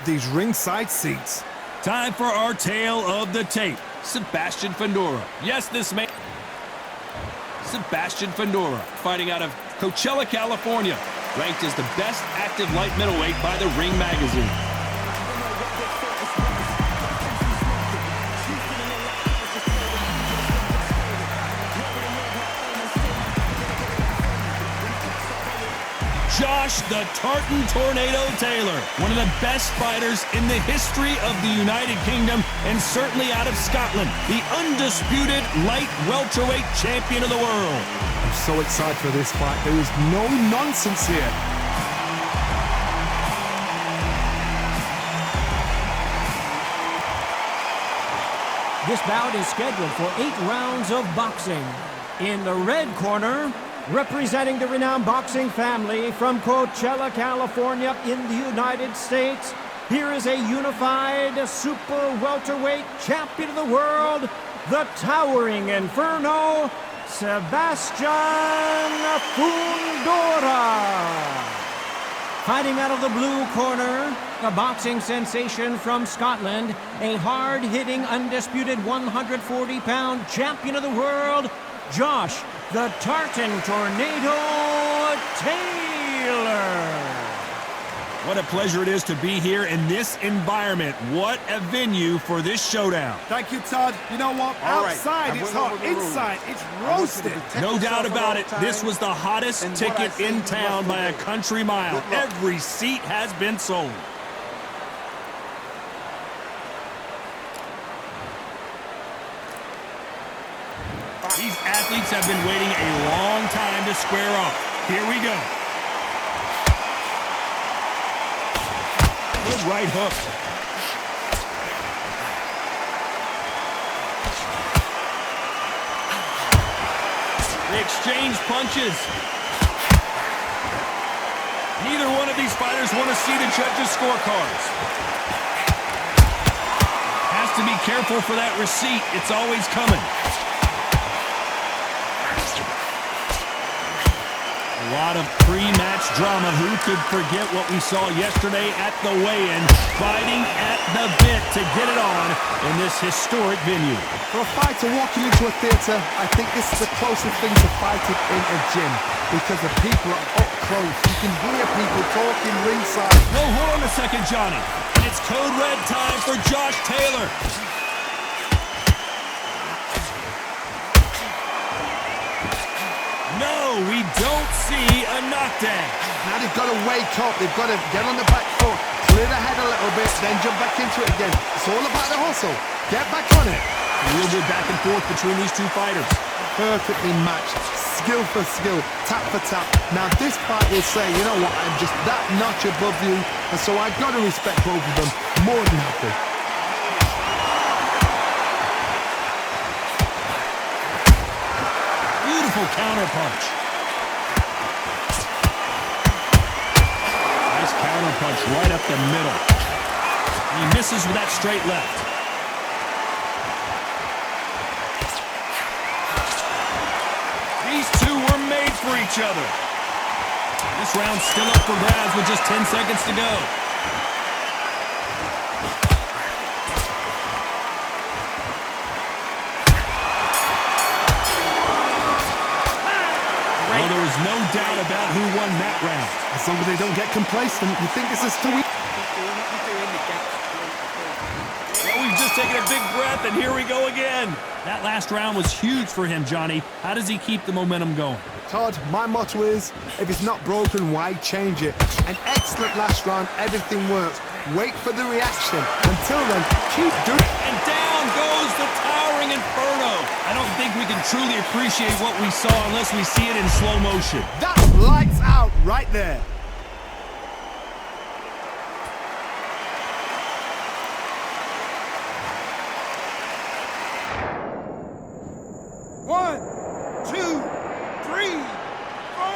these ringside seats. Time for our tale of the tape. Sebastian Fundora. Yes, this man. Sebastian Fundora, fighting out of Coachella, California. Ranked as the best active light middleweight by the Ring magazine. Josh the Tartan Tornado Taylor, one of the best fighters in the history of the United Kingdom and certainly out of Scotland, the undisputed light welterweight champion of the world. I'm so excited for this fight. There is no nonsense here. This bout is scheduled for 8 rounds of boxing. In the red corner, representing the renowned boxing family from Coachella, California in the United States, here is a unified super welterweight champion of the world, the towering Inferno, Sebastian Fundora. Fighting out of the blue corner, a boxing sensation from Scotland, a hard-hitting, undisputed 140-pound champion of the world, Josh the Tartan Tornado Taylor. What a pleasure it is to be here in this environment. What a venue for this showdown. Thank you, Todd. You know what? Outside it's hot, inside it's roasted. No doubt about it, this was the hottest ticket in town by a country mile. Every seat has been sold. These athletes have been waiting a long time to square off. Here we go. Good right hook. They exchange punches. Neither one of these fighters want to see the judges' scorecards. Has to be careful for that receipt. It's always coming. A lot of pre-match drama. Who could forget what we saw yesterday at the weigh-in, fighting at the bit to get it on in this historic venue. For a fighter walking into a theatre, I think this is the closest thing to fighting in a gym because the people are up close. You can hear people talking ringside. No, hold on a second, Johnny. And it's code red time for Josh Taylor. No, we don't see a knockdown. Now they've got to wake up. They've got to get on the back foot, clear the head a little bit, then jump back into it again. It's all about the hustle. Get back on it. A real good back and forth between these two fighters. Perfectly matched. Skill for skill, tap for tap. Now this fight will say, you know what, I'm just that notch above you, and so I've got to respect both of them more than happy. Counter punch. Nice counter punch right up the middle. He misses with that straight left. These two were made for each other. This round's still up for grabs with just 10 seconds to go. Well, there is no doubt about who won that round. As long as they don't get complacent, you think this is too easy. Well, we've just taken a big breath, and here we go again. That last round was huge for him, Johnny. How does he keep the momentum going? Todd, my motto is, if it's not broken, why change it? An excellent last round, everything works. Wait for the reaction. Until then, keep doing it. And down goes the towering Inferno. I don't think we can truly appreciate what we saw unless we see it in slow motion. That's lights out right there. One, two, three, 4, 5,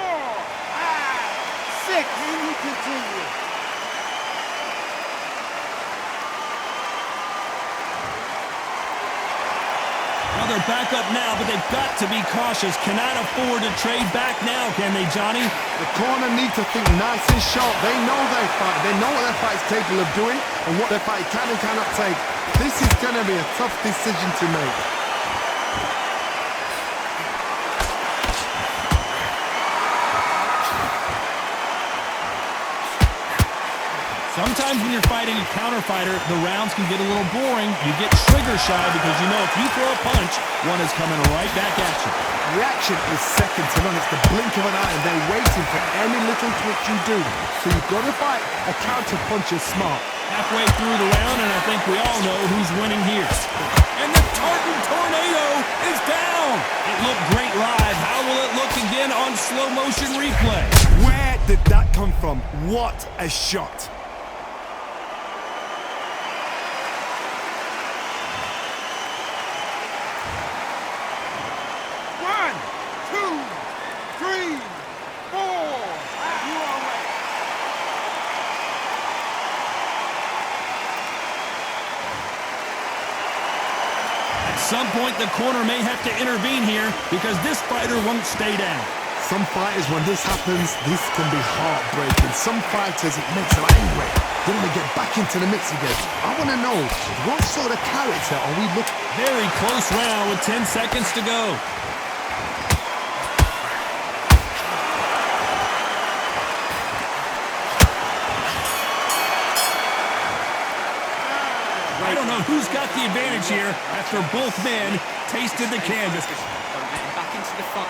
6. And we continue. Well, they're back up now, but they've got to be cautious. Cannot afford to trade back now, can they, Johnny? The corner need to think nice and sharp. They know their fight. They know what their fight's capable of doing. and what the fight can and cannot take. This is going to be a tough decision to make. Sometimes when you're fighting a counter fighter, the rounds can get a little boring. You get trigger shy because you know if you throw a punch, one is coming right back at you. Reaction is second to none. It's the blink of an eye, and they're waiting for any little twitch you do. So you've got to fight a counter punch is smart. Halfway through the round, and I think we all know who's winning here. And the Tartan Tornado is down. It looked great live. How will it look again on slow motion replay? Where did that come from? What a shot. At some point, the corner may have to intervene here because this fighter won't stay down. Some fighters, when this happens, this can be heartbreaking. Some fighters, it makes them angry. They want to get back into the mix again. I want to know, what sort of character are we looking at? Very close round with 10 seconds to go. I don't know who's got the advantage here after both men tasted the canvas. Back into the fight.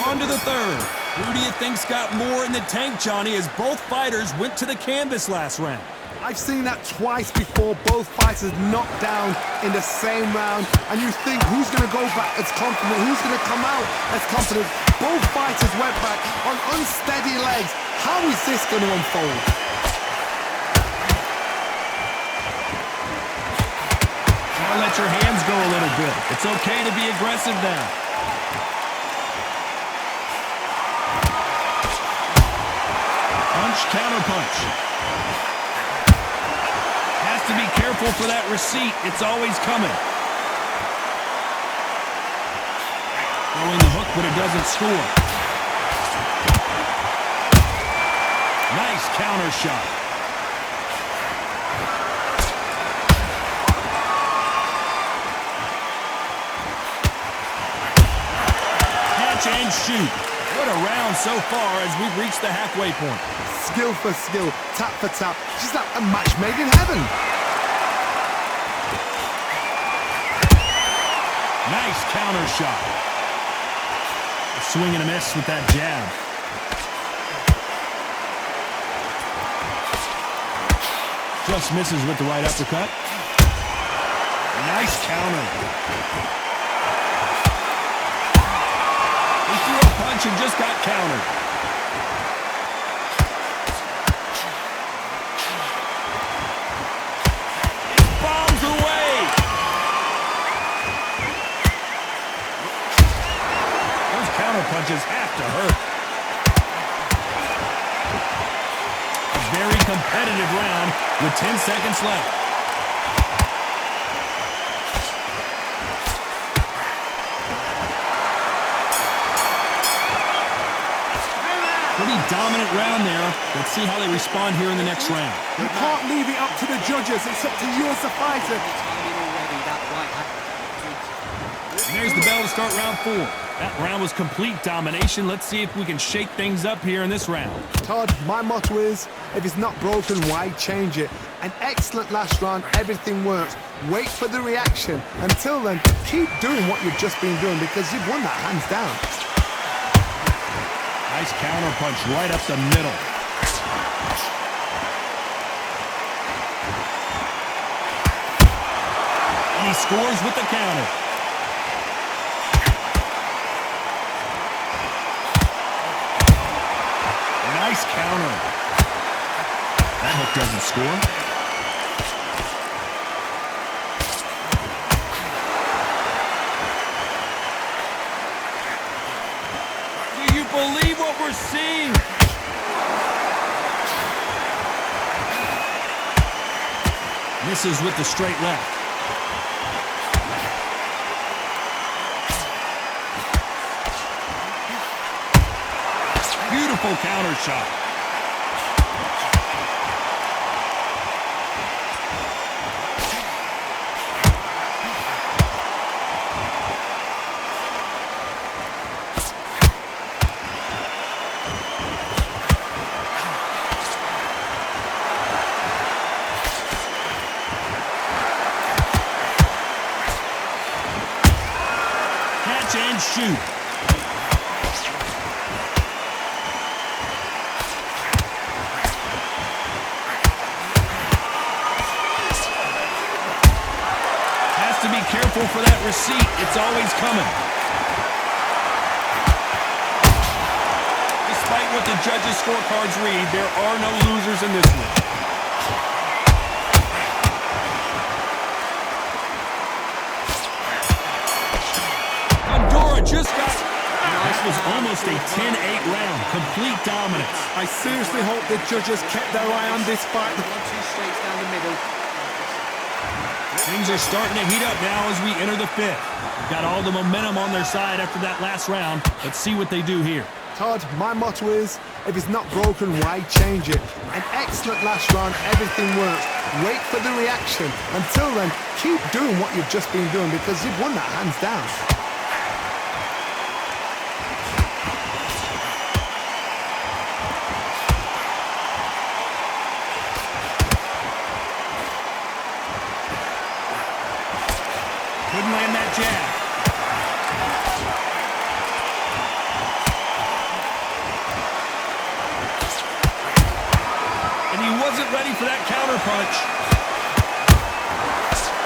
On to the third. Who do you think's got more in the tank, Johnny, as both fighters went to the canvas last round? I've seen that twice before, both fighters knocked down in the same round, and you think, who's going to go back as confident, who's going to come out as confident? Both fighters went back on unsteady legs. How is this going to unfold? Now let your hands go a little bit. It's okay to be aggressive now. Punch, counter punch. Has to be careful for that receipt. It's always coming. Throwing the hook, but it doesn't score. Nice counter shot. Catch and shoot. What a round so far as we've reached the halfway point. Skill for skill, tap for tap. Just like a match made in heaven. Nice counter shot. A swing and a miss with that jab. Just misses with the right uppercut. Nice counter. He threw a punch and just got countered. Punches have to hurt. A very competitive round with 10 seconds left. Pretty dominant round there. Let's see how they respond here in the next round. You can't leave it up to the judges. It's up to you as the fighter. And there's the bell to start round 4. That round was complete domination. Let's see if we can shake things up here in this round. Todd, my motto is, if it's not broken, why change it? An excellent last round, everything works. Wait for the reaction. Until then, keep doing what you've just been doing because you've won that hands down. Nice counter punch right up the middle. And he scores with the counter. Nice counter. That hook doesn't score. Do you believe what we're seeing? Misses with the straight left. Beautiful counter shot. shoot. Has to be careful for that receipt. It's always coming. Despite what the judges' scorecards read, there are no losers in this one. Fundora just got... This was almost a 10-8 round. Complete dominance. I seriously hope the judges kept their eye on this fight. 1-2 straights down the middle. Things are starting to heat up now as we enter the fifth. Got all the momentum on their side after that last round. Let's see what they do here. Todd, my motto is, if it's not broken, why change it? An excellent last round, everything works. Wait for the reaction. Until then, keep doing what you've just been doing because you've won that hands down. Couldn't land that jab. And he wasn't ready for that counter punch.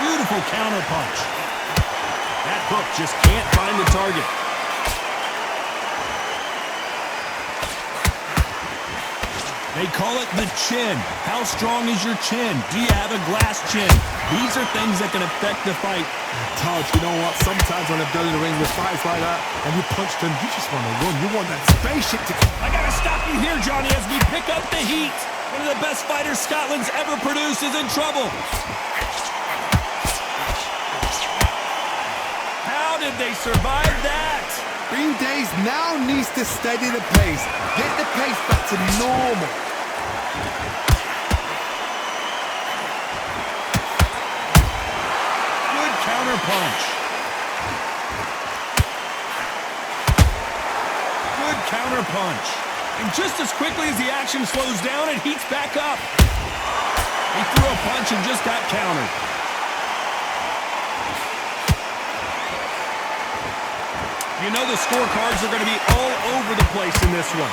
Beautiful counter punch. That hook just can't find the target. They call it the chin. How strong is your chin? Do you have a glass chin? These are things that can affect the fight. Todd, you know what? Sometimes when I've done in the ring with fights like that, and you punched him, you just want to run. You want that spaceship to... I gotta stop you here, Johnny, as we pick up the heat. One of the best fighters Scotland's ever produced is in trouble. How did they survive that? Green Days now needs to steady the pace. Get the pace back to normal. Good counter punch. Good counter punch. And just as quickly as the action slows down, it heats back up. He threw a punch and just got countered. You know the scorecards are going to be all over the place in this one.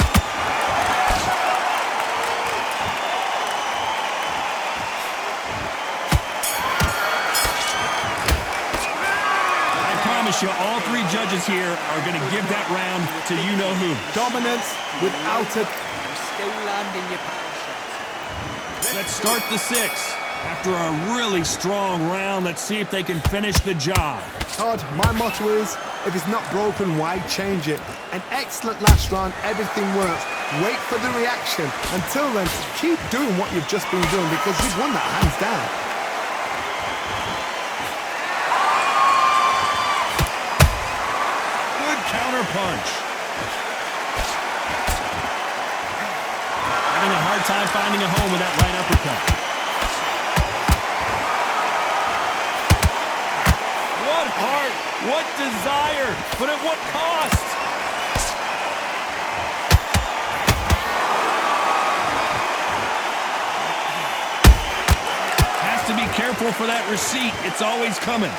I promise you, all three judges here are going to give that round to you-know-who. Dominance without a... You're still landing your power shots. Let's start the sixth. After a really strong round, let's see if they can finish the job. Todd, my motto is, if it's not broken, why change it? An excellent last round, everything works. Wait for the reaction. Until then, keep doing what you've just been doing because you've won that hands down. Good counter punch. Having a hard time finding a home with that right uppercut. What heart, what desire, but at what cost? Has to be careful for that receipt. It's always coming.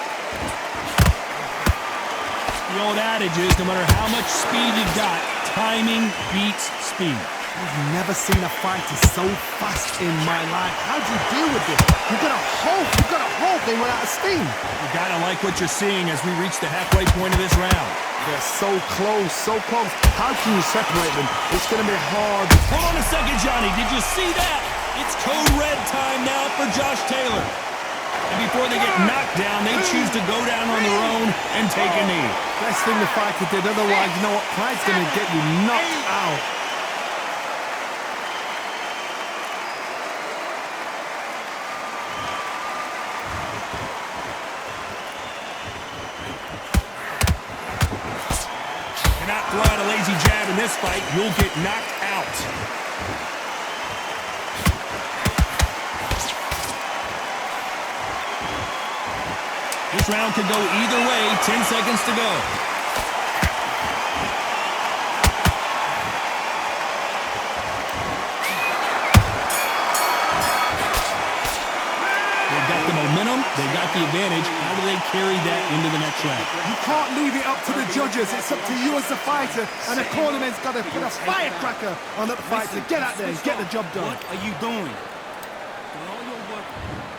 The old adage is, no matter how much speed you got, timing beats speed. I've never seen a fighter so fast in my life. How do you deal with this? You've got to hope they run out of steam. You gotta like what you're seeing as we reach the halfway point of this round. They're so close, so close. How can you separate them? It's going to be hard. Hold on a second, Johnny. Did you see that? It's code red time now for Josh Taylor. And before they get knocked down, they choose to go down on their own and take a knee. Best thing the fighter did. Otherwise, you know what? Pride's going to get you knocked out. Cannot throw out a lazy jab in this fight. You'll get knocked out. This round could go either way. 10 seconds to go. They've got the momentum momentum. They got the advantage. How do they carry that into the next round? You can't leave it up to the judges. It's up to you as the fighter, and the cornerman's got to put a firecracker on that fighter. Get out there and get the job done. What are you doing?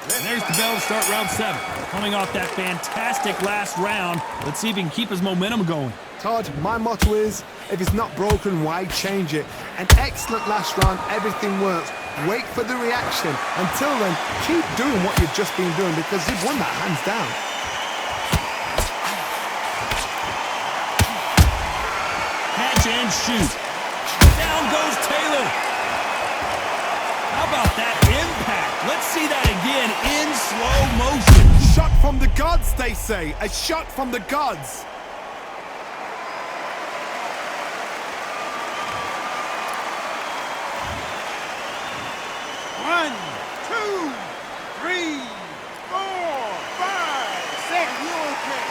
And there's the bell to start round 7. Coming off that fantastic last round, let's see if he can keep his momentum going. Todd, my motto is, if it's not broken, why change it? An excellent last round, everything works. Wait for the reaction. Until then, keep doing what you've just been doing because you've won that hands down. Catch and shoot. Down goes Taylor. How about that impact? Let's see that again in slow motion. Shot from the gods, they say. A shot from the gods. One, two, three, four, five, six. You okay?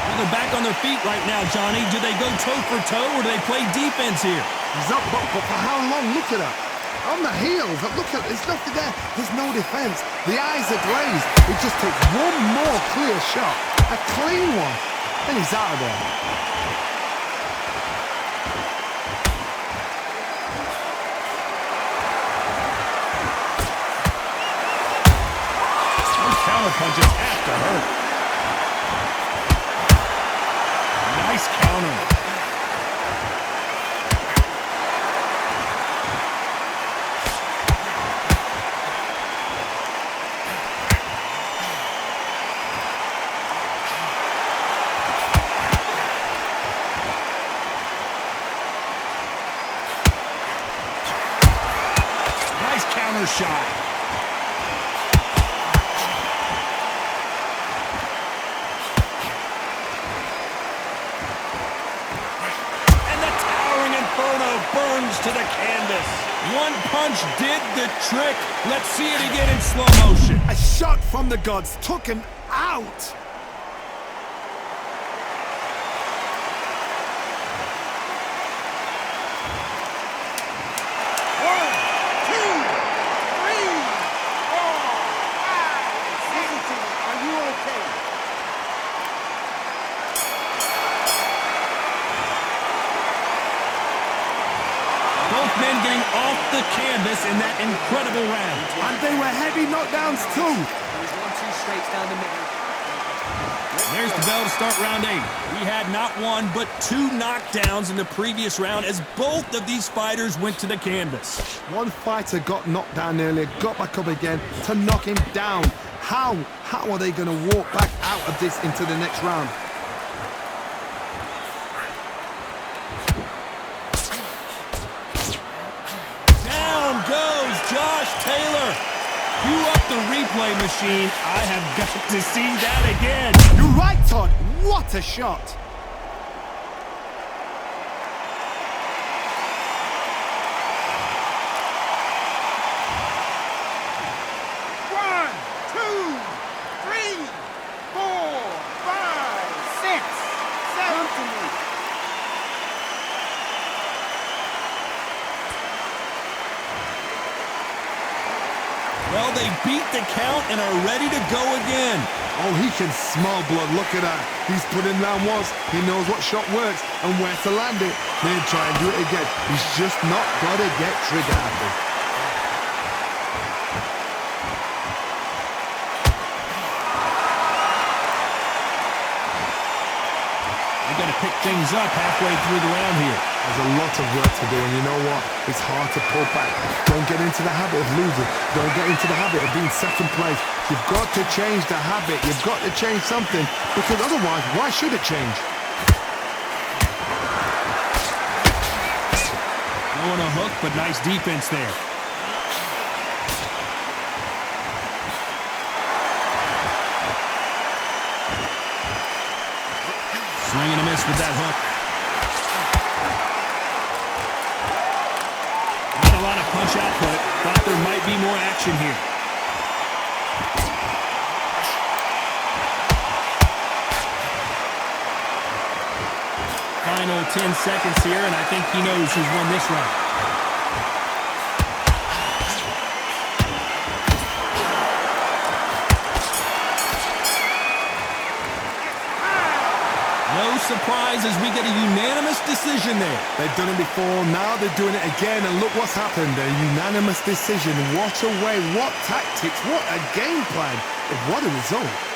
Well, they're back on their feet right now, Johnny. Do they go toe for toe or do they play defense here? He's up, but for how long? Look at that. On the heels, look at, there's nothing there. There's no defense. The eyes are glazed. It just takes one more clear shot. A clean one. And he's out of there. Those counter punches have to hurt. Nice counter. Nice counter shot. Burns to the canvas. One punch did the trick. Let's see it again in slow motion. A shot from the gods took him out. One, two, three, four, five, six. Are you okay? Both men getting off the canvas in that incredible round. And they were heavy knockdowns too. There was 1-2 straights down the middle. There's the bell to start round 8. We had not one but 2 knockdowns in the previous round as both of these fighters went to the canvas. One fighter got knocked down earlier, got back up again to knock him down. How are they going to walk back out of this into the next round? Down goes Josh Taylor. Cue up the replay machine. I have got to see that again. You're right, Todd. What a shot. One, two, three, four, five, six, seven. Come to me. Well, they beat the count and are ready to go again. Oh, he can smell blood. Look at that. He's put him down once. He knows what shot works and where to land it. Then try and do it again. He's just not got to get trigger happy. They got to pick things up halfway through the round here. There's a lot of work to do, and you know what? It's hard to pull back. Don't get into the habit of losing. Don't get into the habit of being second place. You've got to change the habit. You've got to change something, because otherwise, why should it change? Throwing a hook, but nice defense there. Swing and a miss with that hook. Not a lot of punch output. Thought there might be more action here. Final 10 seconds here, and I think he knows who's won this round. surprise as we get a unanimous decision there. They've done it before, now they're doing it again, and look what's happened. A unanimous decision. What a way, what tactics, what a game plan. What a result.